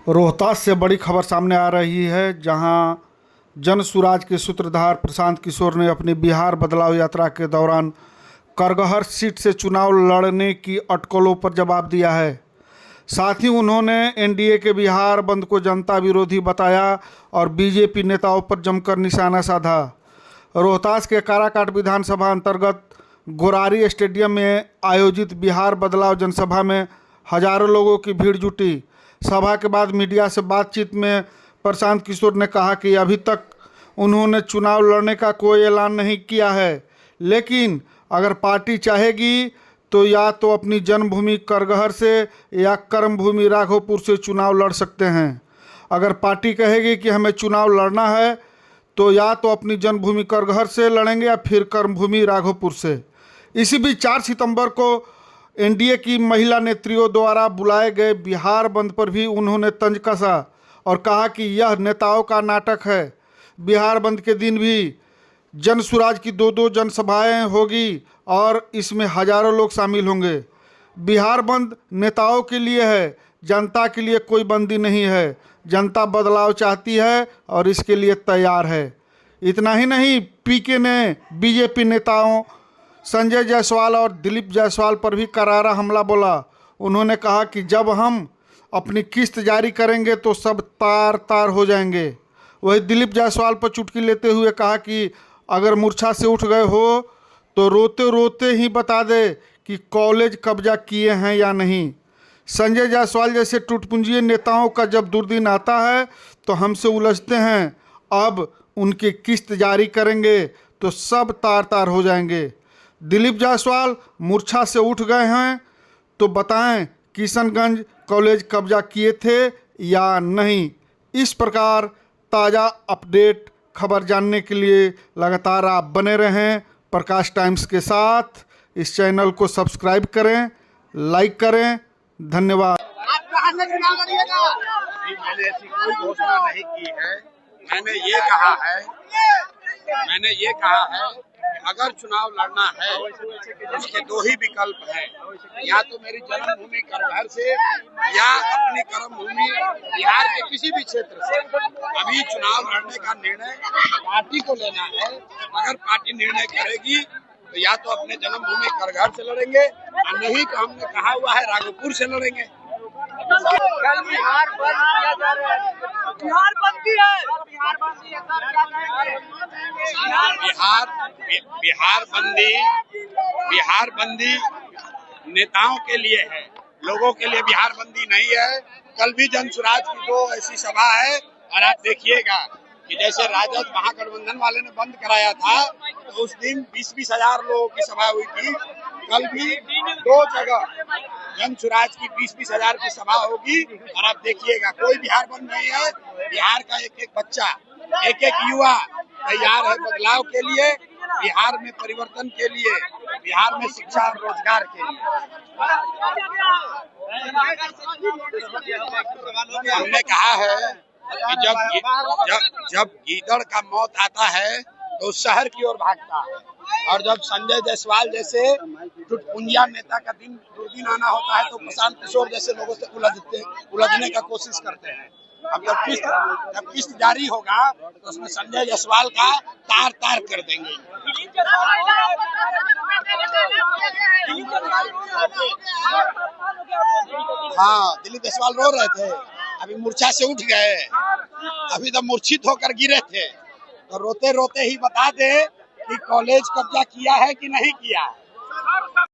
रोहतास से बड़ी खबर सामने आ रही है, जहां जन सुराज के सूत्रधार प्रशांत किशोर ने अपनी बिहार बदलाव यात्रा के दौरान करगहर सीट से चुनाव लड़ने की अटकलों पर जवाब दिया है। साथ ही उन्होंने एनडीए के बिहार बंद को जनता विरोधी बताया और बीजेपी नेताओं पर जमकर निशाना साधा। रोहतास के काराकाट विधानसभा अंतर्गत गोरारी स्टेडियम में आयोजित बिहार बदलाव जनसभा में हजारों लोगों की भीड़ जुटी। सभा के बाद मीडिया से बातचीत में प्रशांत किशोर ने कहा कि अभी तक उन्होंने चुनाव लड़ने का कोई ऐलान नहीं किया है, लेकिन अगर पार्टी चाहेगी तो या तो अपनी जन्मभूमि करगहर से या कर्मभूमि राघोपुर से चुनाव लड़ सकते हैं। अगर पार्टी कहेगी कि हमें चुनाव लड़ना है तो या तो अपनी जन्मभूमि करगहर से लड़ेंगे या फिर कर्मभूमि राघोपुर से। इसी बीच 4 सितंबर को एनडीए की महिला नेत्रियों द्वारा बुलाए गए बिहार बंद पर भी उन्होंने तंज कसा और कहा कि यह नेताओं का नाटक है। बिहार बंद के दिन भी जन सुराज की 2-2 जनसभाएं होगी और इसमें हजारों लोग शामिल होंगे। बिहार बंद नेताओं के लिए है, जनता के लिए कोई बंदी नहीं है। जनता बदलाव चाहती है और इसके लिए तैयार है। इतना ही नहीं, पीके ने बीजेपी नेताओं संजय जायसवाल और दिलीप जायसवाल पर भी करारा हमला बोला। उन्होंने कहा कि जब हम अपनी किस्त जारी करेंगे तो सब तार तार हो जाएंगे। वही दिलीप जायसवाल पर चुटकी लेते हुए कहा कि अगर मूर्छा से उठ गए हो तो रोते रोते ही बता दे कि कॉलेज कब्जा किए हैं या नहीं। संजय जायसवाल जैसे टूटपुंजिए नेताओं का जब दुर्दिन आता है तो हमसे उलझते हैं। अब उनकी किस्त जारी करेंगे तो सब तार तार हो जाएंगे। दिलीप जायसवाल मूर्छा से उठ गए हैं तो बताएं किशनगंज कॉलेज कब्जा किए थे या नहीं। इस प्रकार ताज़ा अपडेट खबर जानने के लिए लगातार आप बने रहें प्रकाश टाइम्स के साथ। इस चैनल को सब्सक्राइब करें, लाइक करें। धन्यवाद। आप कहां से चुनाव लड़िएगा? मैंने ऐसी कोई घोषणा नहीं की है। मैंने ये कहा है कि अगर चुनाव लड़ना है उसके 2 ही विकल्प हैं, या तो मेरी जन्मभूमि करगहर से या अपनी कर्मभूमि बिहार के किसी भी क्षेत्र से। अभी चुनाव लड़ने का निर्णय पार्टी को लेना है। अगर पार्टी निर्णय करेगी तो या तो अपने जन्मभूमि करगहर से लड़ेंगे और नहीं तो हमने कहा हुआ है राघोपुर से लड़ेंगे। कल बिहार बंद किया जा रहा है। बिहार बंदी है। बिहार बंदी नेताओं के लिए है, लोगों के लिए बिहार बंदी नहीं है। कल भी जन सुराज की 2 ऐसी सभा है और आप देखिएगा कि जैसे राजद महागठबंधन वाले ने बंद कराया था तो उस दिन 20-20 हजार लोगों की सभा हुई थी। कल भी 2 जगह जन सुराज की 20-20 हजार की सभा होगी और आप देखिएगा कोई बिहार बंद नहीं है। बिहार का एक-एक बच्चा, एक-एक युवा तैयार है बदलाव के लिए, बिहार में परिवर्तन के लिए, बिहार में शिक्षा और रोजगार के लिए। हमने कहा है कि जब गीदड़ का मौत आता है तो शहर की ओर भागता है, और जब संजय जायसवाल जैसे टुटपुंजिया नेता का दुर्दिन आना होता है तो प्रशांत किशोर जैसे लोगों से उलझने का कोशिश करते हैं। अब जब किस्त जारी होगा तो उसमें संजय जायसवाल का तार तार कर देंगे। हाँ, दिलीप जायसवाल रो रहे थे, अभी मूर्छा से उठ गए। अभी तो मूर्छित होकर गिरे थे, तो रोते रोते ही बता दे कि कॉलेज कब्जा किया है कि नहीं किया।